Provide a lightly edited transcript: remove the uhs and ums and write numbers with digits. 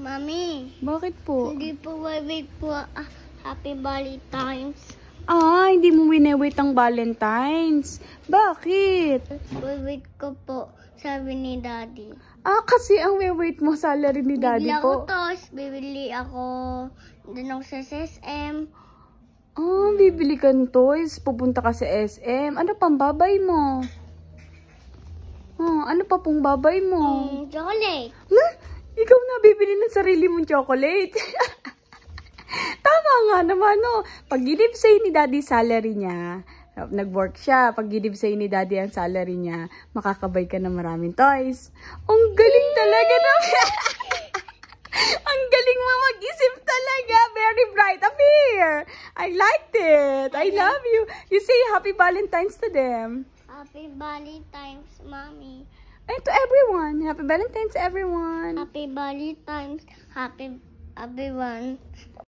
Mami, Bakit po? hindi po wait po Happy Valentine's. Hindi mo wini-wait ang Valentine's. Bakit? Wait ko po, sabi ni Daddy. Kasi ang wait mo salary ni Daddy Bibili ako po. toys, bibili ako doon ako sa SM. Bibili ka ng toys. Pupunta ka sa SM. Ano pang babay mo? Ano pa pong babay mo? Chocolate. Ikaw na bibili ng sarili mong chocolate. Tama nga naman, no? Pag ginib sa'yo ni Daddy salary niya, nag-work siya, pag ginib sa'yo ni Daddy ang salary niya, makakabay ka ng maraming toys. Ang galing talaga naman. Ang galing mo mag-isip talaga. Very bright up here. I liked it. I love you. You say Happy Valentine's to them. Happy Valentine's, Mommy. And to everyone. Happy Valentine's, everyone. Happy Valentine's. Happy everyone.